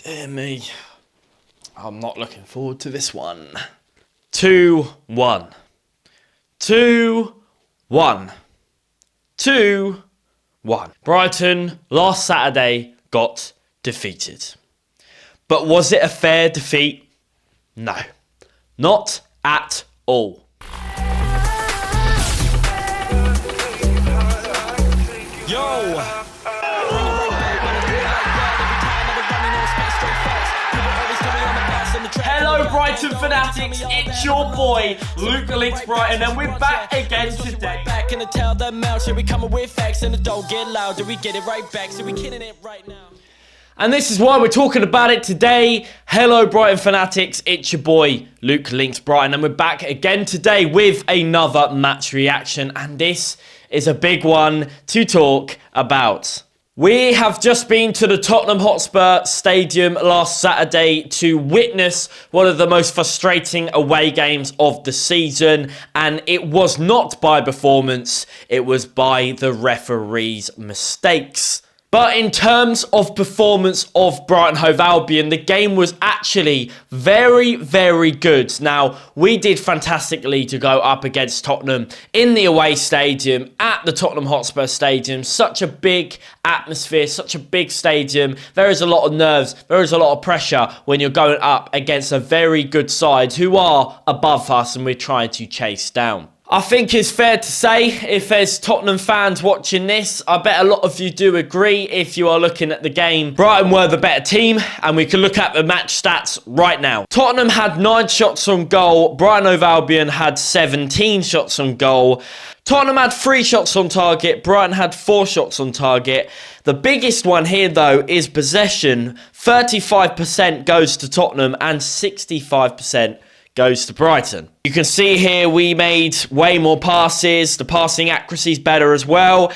Dear me. I'm not looking forward to this one. 2-1. 2-1. 2-1. Brighton, last Saturday, got defeated. But was it a fair defeat? No. Not at all. Hello Brighton fanatics, it's your boy LiNX Brighton and we're back again today. Back in the tell them out, we coming with facts and the don't get loud. Do we get it right back? So we killing it right now. And this is why we're talking about it today. Hello Brighton fanatics, it's your boy LiNX Brighton and we're back again today with another match reaction, and this is a big one to talk about. We have just been to the Tottenham Hotspur Stadium last Saturday to witness one of the most frustrating away games of the season, and it was not by performance, it was by the referee's mistakes. But in terms of performance of Brighton Hove Albion, the game was actually very, very good. Now, we did fantastically to go up against Tottenham in the away stadium at the Tottenham Hotspur Stadium. Such a big atmosphere, such a big stadium. There is a lot of nerves, there is a lot of pressure when you're going up against a very good side who are above us and we're trying to chase down. I think it's fair to say, if there's Tottenham fans watching this, I bet a lot of you do agree if you are looking at the game. Brighton were the better team, and we can look at the match stats right now. Tottenham had 9 shots on goal, Brighton Hove Albion had 17 shots on goal. Tottenham had 3 shots on target, Brighton had 4 shots on target. The biggest one here, though, is possession. 35% goes to Tottenham and 65% goes to Brighton. You can see here we made way more passes. The passing accuracy is better as well.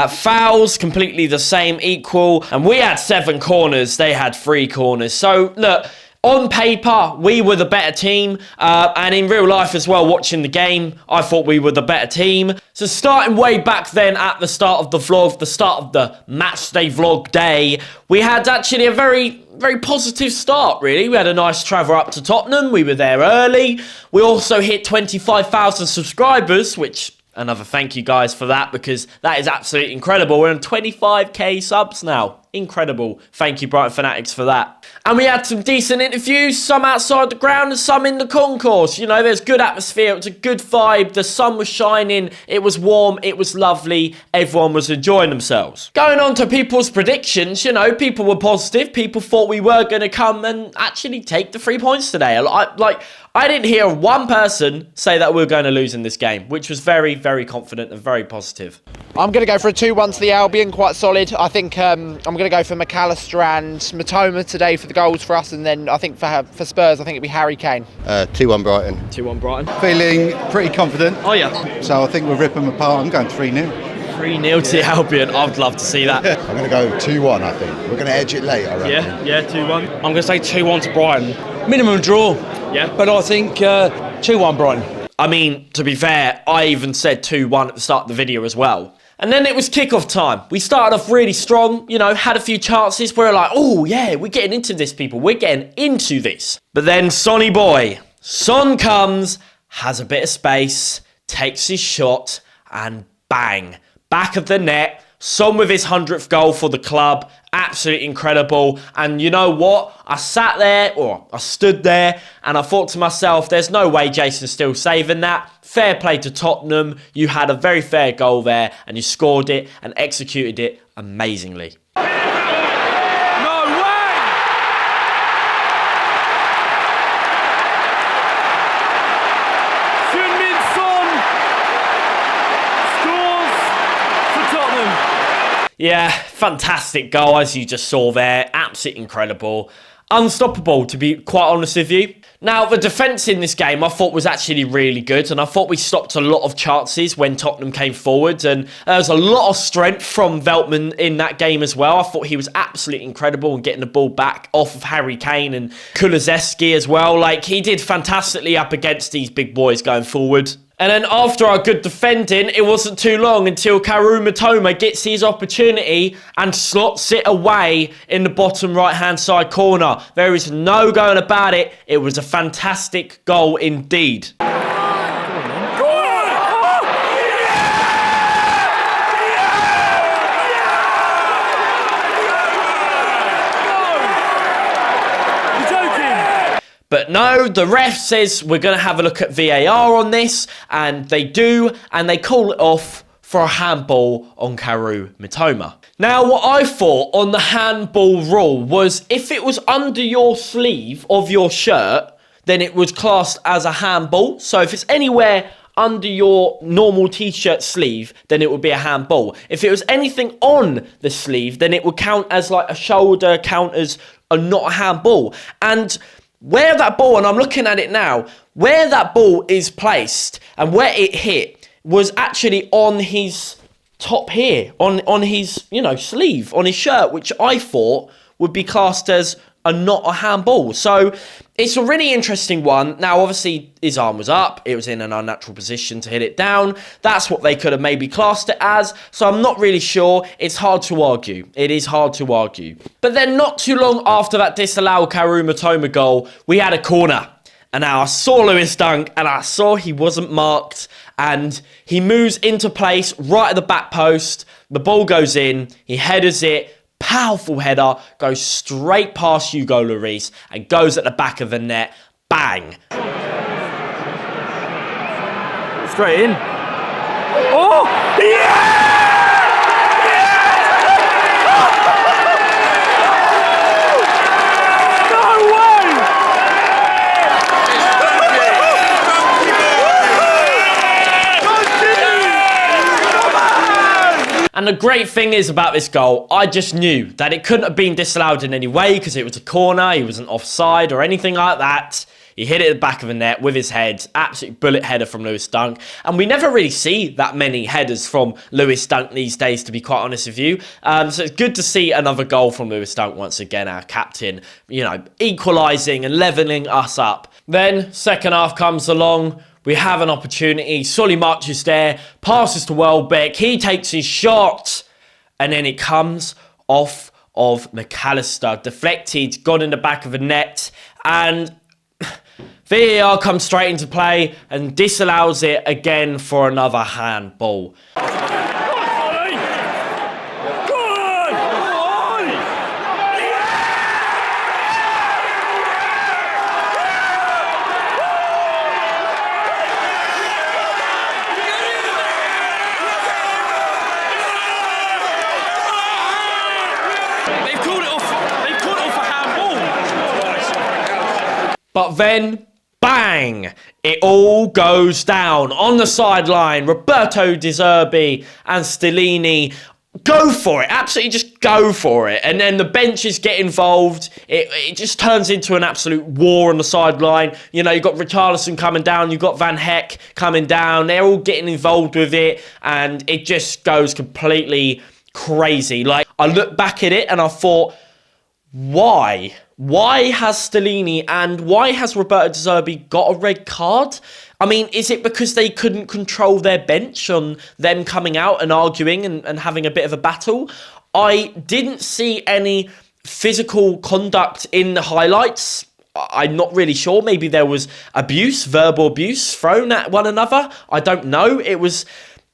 Fouls, completely the same, equal. And we had 7 corners. They had 3 corners. So, look, on paper, we were the better team. And in real life as well, watching the game, I thought we were the better team. So starting way back then at the start of the vlog, the start of the matchday vlog day, we had actually a very positive start, really. We had a nice travel up to Tottenham. We were there early. We also hit 25,000 subscribers, which another thank you guys for that, because that is absolutely incredible. We're on 25k subs now. Incredible. Thank you, Brighton fanatics, for that. And we had some decent interviews, some outside the ground and some in the concourse. You know, there's good atmosphere. It was a good vibe. The sun was shining. It was warm. It was lovely. Everyone was enjoying themselves. Going on to people's predictions, you know, people were positive. People thought we were going to come and actually take the 3 points today. I didn't hear one person say that we were going to lose in this game, which was very, very confident and very positive. I'm going to go for a 2-1 to the Albion, quite solid. I think I'm going to go for McAllister and Matoma today for the goals for us, and then I think for Spurs, I think it'll be Harry Kane. 2-1 Brighton. 2-1 Brighton. Feeling pretty confident. Oh, yeah. So I think we'll rip them apart. I'm going 3-0. 3-0 to the Albion. I'd love to see that. I'm going to go 2-1, I think. We're going to edge it late, I reckon. Yeah, 2-1. I'm going to say 2-1 to Brighton. Minimum draw. Yeah. But I think 2-1 Brighton. I mean, to be fair, I even said 2-1 at the start of the video as well. And then it was kickoff time. We started off really strong, you know, had a few chances. We were like, oh yeah, we're getting into this, people. We're getting into this. But then Sonny boy, Son comes, has a bit of space, takes his shot, and bang. Back of the net. Son with his 100th goal for the club. Absolutely incredible. And you know what? I stood there and I thought to myself, there's no way Jason's still saving that. Fair play to Tottenham. You had a very fair goal there and you scored it and executed it amazingly. Yeah, fantastic goal, as you just saw there. Absolutely incredible. Unstoppable, to be quite honest with you. Now, the defence in this game I thought was actually really good, and I thought we stopped a lot of chances when Tottenham came forward, and there was a lot of strength from Veltman in that game as well. I thought he was absolutely incredible in getting the ball back off of Harry Kane and Kulusevski as well. Like, he did fantastically up against these big boys going forward. And then after our good defending, it wasn't too long until Kaoru Mitoma gets his opportunity and slots it away in the bottom right-hand side corner. There is no going about it. It was a fantastic goal indeed. But no, the ref says we're going to have a look at VAR on this, and they do, and they call it off for a handball on Kaoru Mitoma. Now, what I thought on the handball rule was if it was under your sleeve of your shirt, then it was classed as a handball. So if it's anywhere under your normal t-shirt sleeve, then it would be a handball. If it was anything on the sleeve, then it would count as like a shoulder, count as not a handball. And where that ball, and I'm looking at it now, where that ball is placed and where it hit was actually on his top here, on his, sleeve, on his shirt, which I thought would be classed as not a handball. So it's a really interesting one. Now, obviously, his arm was up. It was in an unnatural position to hit it down. That's what they could have maybe classed it as. So I'm not really sure. It's hard to argue. It is hard to argue. But then not too long after that disallowed Kaoru Mitoma goal, we had a corner. And now I saw Lewis Dunk, and I saw he wasn't marked. And he moves into place right at the back post. The ball goes in. He headers it. Powerful header, goes straight past Hugo Lloris and goes at the back of the net. Bang. Straight in. Oh, yeah! No way! And the great thing is about this goal, I just knew that it couldn't have been disallowed in any way because it was a corner, he wasn't offside or anything like that. He hit it at the back of the net with his head. Absolute bullet header from Lewis Dunk. And we never really see that many headers from Lewis Dunk these days, to be quite honest with you. So it's good to see another goal from Lewis Dunk once again, our captain, equalising and levelling us up. Then, second half comes along. We have an opportunity. Solly marches there, passes to Welbeck. He takes his shot, and then it comes off of McAllister. Deflected, gone in the back of the net, and VAR comes straight into play and disallows it again for another handball. But then, bang! It all goes down on the sideline. Roberto De Zerbi and Stellini go for it. Absolutely just go for it. And then the benches get involved. It just turns into an absolute war on the sideline. You've got Richarlison coming down. You've got Van Heck coming down. They're all getting involved with it. And it just goes completely crazy. Like, I look back at it and I thought, why? Why has Stellini and why has Roberto De Zerbi got a red card? I mean, is it because they couldn't control their bench on them coming out and arguing and having a bit of a battle? I didn't see any physical conduct in the highlights. I'm not really sure. Maybe there was abuse, verbal abuse thrown at one another. I don't know. It was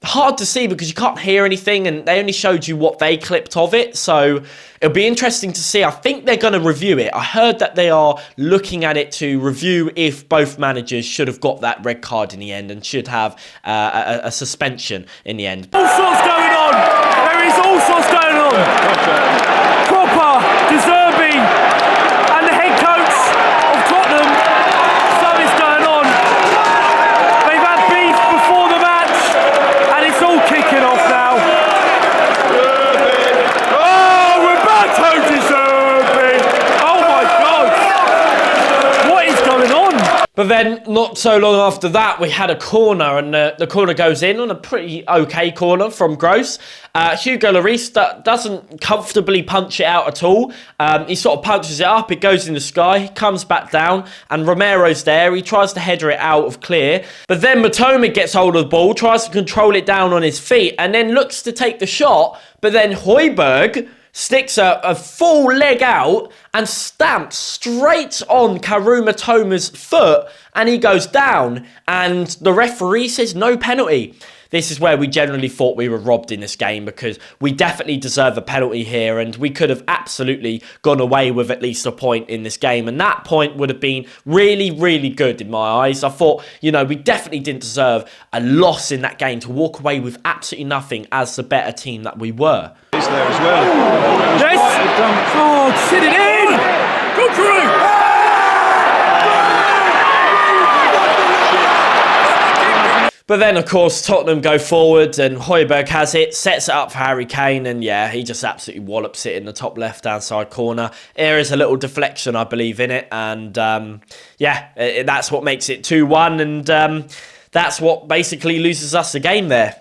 hard to see because you can't hear anything and they only showed you what they clipped of it. So it'll be interesting to see. I think they're going to review it. I heard that they are looking at it to review if both managers should have got that red card in the end and should have a suspension in the end. All sorts going on. There is all sorts going on. Proper De Zerbi and the head coach of Tottenham. Something's going on. They've had beef before the match and it's all kicking off now. Oh, Roberto De Zerbi. Oh my God. What is going on? But then, not so long after that, we had a corner, and the corner goes in on a pretty okay corner from Gross. Hugo Lloris doesn't comfortably punch it out at all. He sort of punches it up, it goes in the sky, comes back down, and Romero's there. He tries to header it out of clear. But then Matoma gets hold of the ball, tries to control it down on his feet, and then looks to take the shot. But then Højbjerg sticks a full leg out and stamps straight on Karu Matoma's foot, and he goes down, and the referee says no penalty. This is where we generally thought we were robbed in this game, because we definitely deserve a penalty here, and we could have absolutely gone away with at least a point in this game, and that point would have been really, really good in my eyes. I thought, you know, we definitely didn't deserve a loss in that game, to walk away with absolutely nothing as the better team that we were. It's there as well. Yes! Oh, sit it in! Go through! But then, of course, Tottenham go forward, and Højbjerg has it, sets it up for Harry Kane, and yeah, he just absolutely wallops it in the top left-hand side corner. There is a little deflection, I believe, in it, and yeah, that's what makes it 2-1, and that's what basically loses us the game there.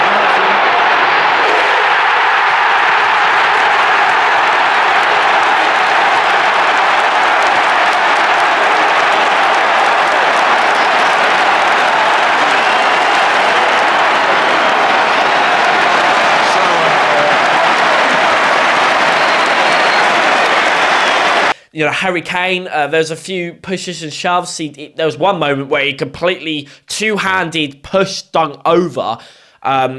You know, Harry Kane, there's a few pushes and shoves. There was one moment where he completely two-handed dunk over,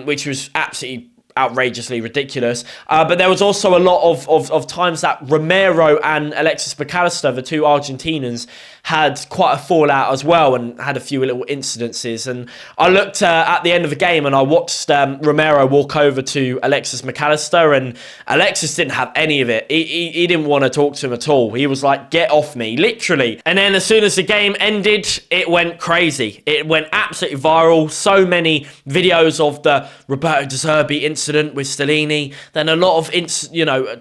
which was absolutely outrageously ridiculous. But there was also a lot of times that Romero and Alexis McAllister, the two Argentinians, had quite a fallout as well, and had a few little incidences. And I looked at the end of the game, and I watched Romero walk over to Alexis McAllister, and Alexis didn't have any of it. He didn't want to talk to him at all. He was like, get off me, literally. And then as soon as the game ended, it went crazy. It went absolutely viral. So many videos of the Roberto De Zerbi incident with Stellini. Then a lot of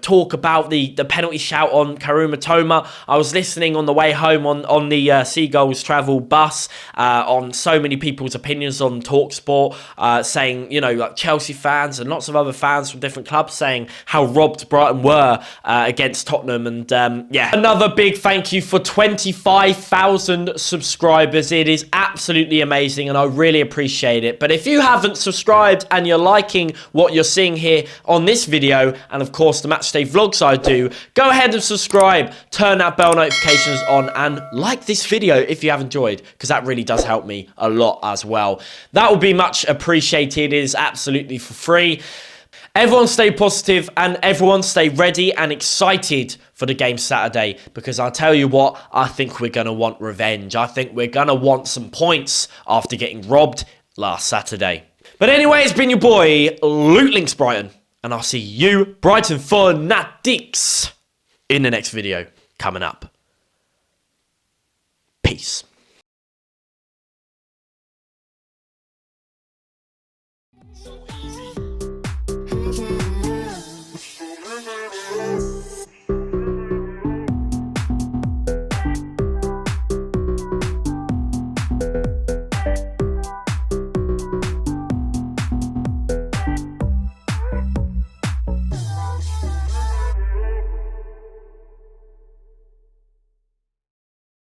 talk about the penalty shout on Karu Mitoma. I was listening on the way home on the Seagulls travel bus, on so many people's opinions on TalkSport, saying, you know, like Chelsea fans and lots of other fans from different clubs saying how robbed Brighton were against Tottenham. And yeah, another big thank you for 25,000 subscribers. It is absolutely amazing, and I really appreciate it. But if you haven't subscribed and you're liking what you're seeing here on this video, and of course the matchday vlogs I do, go ahead and subscribe, turn that bell notifications on, and like this video if you have enjoyed, because that really does help me a lot as well. That would be much appreciated. It is absolutely for free. Everyone stay positive, and everyone stay ready and excited for the game Saturday, because I'll tell you what, I think we're going to want revenge. I think we're going to want some points after getting robbed last Saturday. But anyway, it's been your boy, LiNX Brighton, and I'll see you, Brighton fanatics, in the next video coming up. Peace. So